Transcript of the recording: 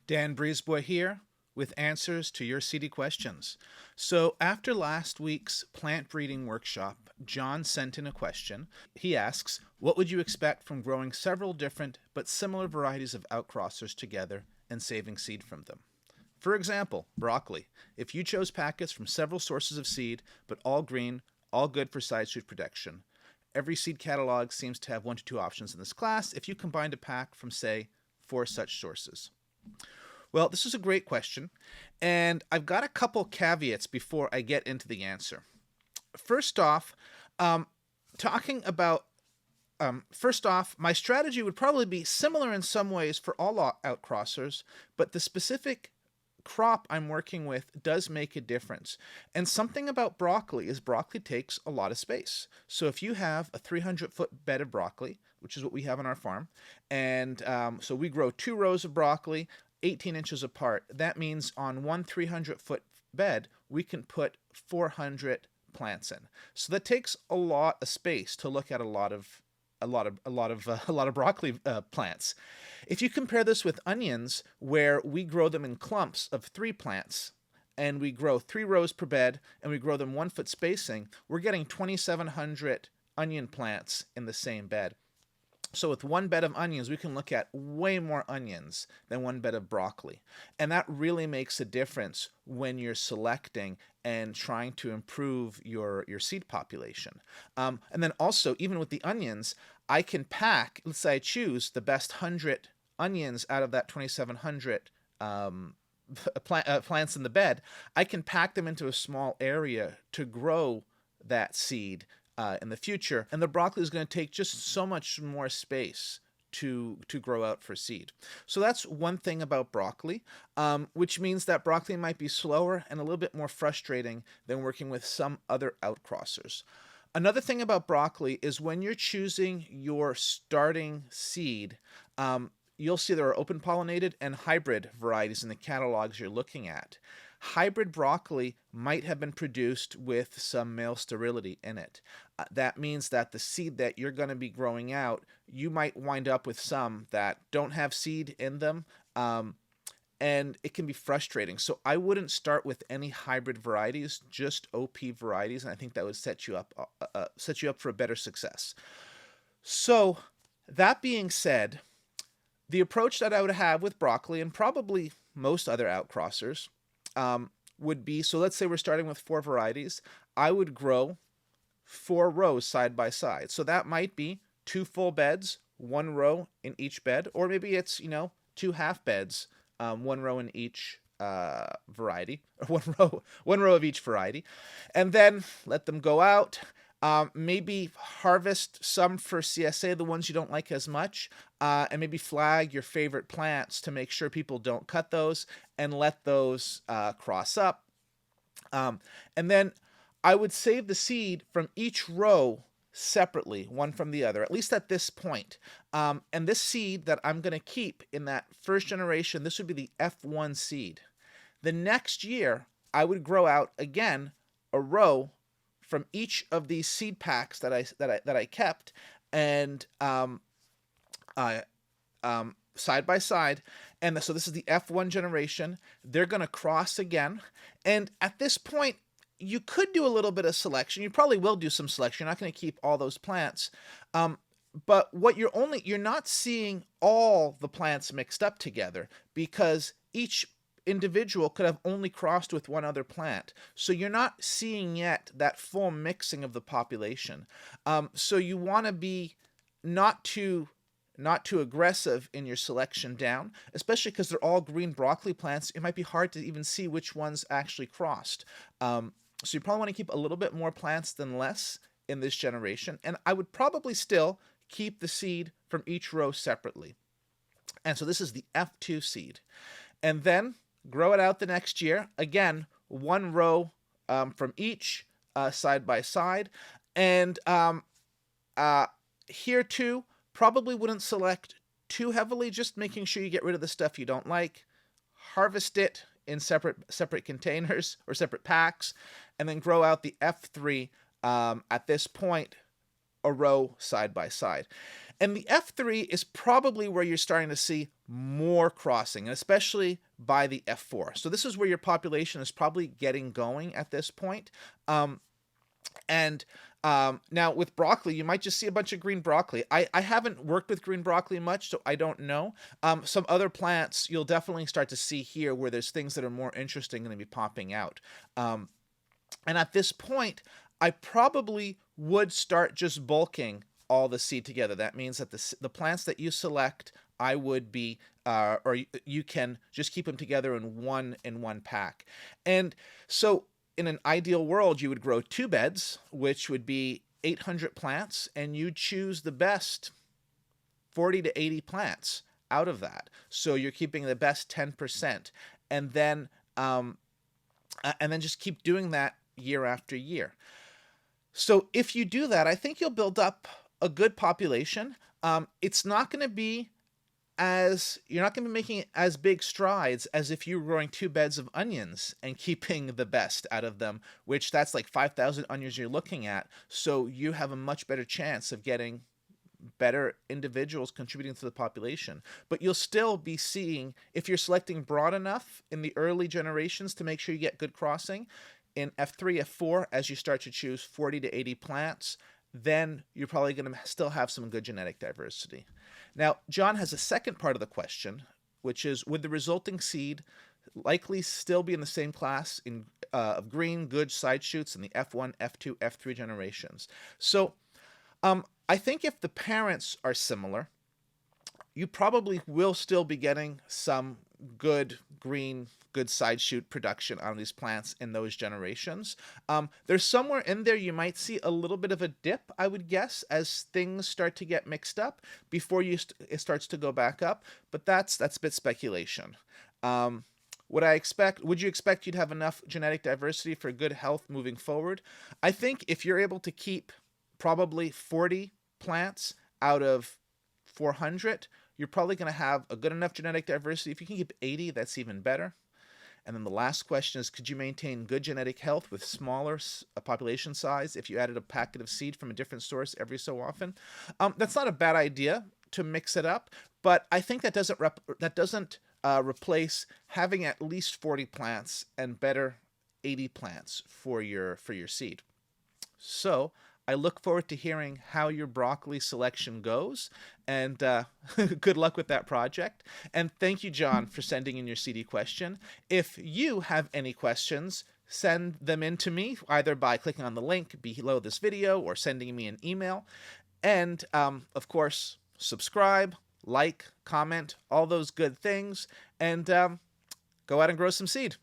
Dan Breezeboy here with answers to your seedy questions. So, after last week's plant breeding workshop, John sent in a question. He asks, what would you expect from growing several different but similar varieties of outcrossers together and saving seed from them? For example, broccoli. If you chose packets from several sources of seed, but all green, all good for side shoot protection. Every seed catalog seems to have 1 to 2 options in this class if you combined a pack from, say, 4 such sources. Well, this is a great question, and I've got a couple caveats before I get into the answer. First off, talking about first off, my strategy would probably be similar in some ways for all outcrossers, but the specific crop I'm working with does make a difference. And something about broccoli is broccoli takes a lot of space. So if you have a 300-foot bed of broccoli, which is what we have on our farm, and so we grow 2 rows of broccoli 18 inches apart, that means on one 300-foot bed we can put 400 plants in. So that takes a lot of space to look at a lot of broccoli plants. If you compare this with onions, where we grow them in clumps of 3 plants, and we grow 3 rows per bed, and we grow them 1 foot spacing, we're getting 2,700 onion plants in the same bed. So with 1 bed of onions, we can look at way more onions than 1 bed of broccoli. And that really makes a difference when you're selecting and trying to improve your seed population. And then also, even with the onions, I can pack, let's say I choose the best 100 onions out of that 2,700 plants in the bed, I can pack them into a small area to grow that seed in the future, and the broccoli is going to take just so much more space to grow out for seed. So that's one thing about broccoli, which means that broccoli might be slower and a little bit more frustrating than working with some other outcrossers. Another thing about broccoli is when you're choosing your starting seed, you'll see there are open pollinated and hybrid varieties in the catalogs you're looking at. Hybrid broccoli might have been produced with some male sterility in it. That means that the seed that you're going to be growing out, you might wind up with some that don't have seed in them, and it can be frustrating. So I wouldn't start with any hybrid varieties, just OP varieties, and I think that would set you up for a better success. So that being said, the approach that I would have with broccoli, and probably most other outcrossers, would be, so let's say we're starting with 4 varieties, I would grow 4 rows side by side. So that might be 2 full beds, 1 row in each bed, or maybe it's, 2 half beds, 1 row in each variety, or one row of each variety, and then let them go out. Maybe harvest some for CSA, the ones you don't like as much, and maybe flag your favorite plants to make sure people don't cut those, and let those cross up. And then I would save the seed from each row separately, one from the other, at least at this point. And this seed that I'm going to keep in that first generation, this would be the F1 seed. The next year, I would grow out again a row from each of these seed packs that I kept, and side by side. And so this is the F1 generation. They're going to cross again, and at this point, you could do a little bit of selection. You probably will do some selection. You're not going to keep all those plants. But what you're not seeing all the plants mixed up together, because each individual could have only crossed with 1 other plant. So you're not seeing yet that full mixing of the population. So you want to be not too aggressive in your selection down, especially because they're all green broccoli plants. It might be hard to even see which ones actually crossed. So you probably want to keep a little bit more plants than less in this generation. And I would probably still keep the seed from each row separately. And so this is the F2 seed. And then grow it out the next year. Again, 1 row from each, side by side. And here too, probably wouldn't select too heavily, just making sure you get rid of the stuff you don't like. Harvest it in separate containers or separate packs, and then grow out the F3 at this point, a row side by side. And the F3 is probably where you're starting to see more crossing, especially by the F4. So this is where your population is probably getting going at this point. And now with broccoli, you might just see a bunch of green broccoli. I haven't worked with green broccoli much, so I don't know. Some other plants you'll definitely start to see here where there's things that are more interesting going to be popping out. And at this point, I probably would start just bulking all the seed together. That means that the plants that you select, I would be, or you can just keep them together in one pack. And so in an ideal world, you would grow 2 beds, which would be 800 plants, and you choose the best 40 to 80 plants out of that. So you're keeping the best 10%, and then just keep doing that year after year. So if you do that, I think you'll build up a good population. It's not going to be you're not going to be making as big strides as if you were growing 2 beds of onions and keeping the best out of them, which that's like 5,000 onions you're looking at. So you have a much better chance of getting better individuals contributing to the population. But you'll still be seeing, if you're selecting broad enough in the early generations to make sure you get good crossing, in F3, F4, as you start to choose 40 to 80 plants, then you're probably going to still have some good genetic diversity. Now, John has a second part of the question, which is, would the resulting seed likely still be in the same class of green, good side shoots in the F1, F2, F3 generations? So I think if the parents are similar, you probably will still be getting some good green, good side shoot production on these plants in those generations. There's somewhere in there you might see a little bit of a dip, I would guess, as things start to get mixed up before it starts to go back up. But that's a bit speculation. Would you expect you'd have enough genetic diversity for good health moving forward? I think if you're able to keep probably 40 plants out of 400, you're probably going to have a good enough genetic diversity. If you can keep 80, that's even better. And then the last question is, could you maintain good genetic health with smaller population size if you added a packet of seed from a different source every so often? That's not a bad idea to mix it up, but I think that doesn't replace having at least 40 plants and better 80 plants for your seed. So I look forward to hearing how your broccoli selection goes, and good luck with that project. And thank you, John, for sending in your seedy question. If you have any questions, send them in to me, either by clicking on the link below this video or sending me an email. And, of course, subscribe, like, comment, all those good things, and go out and grow some seed.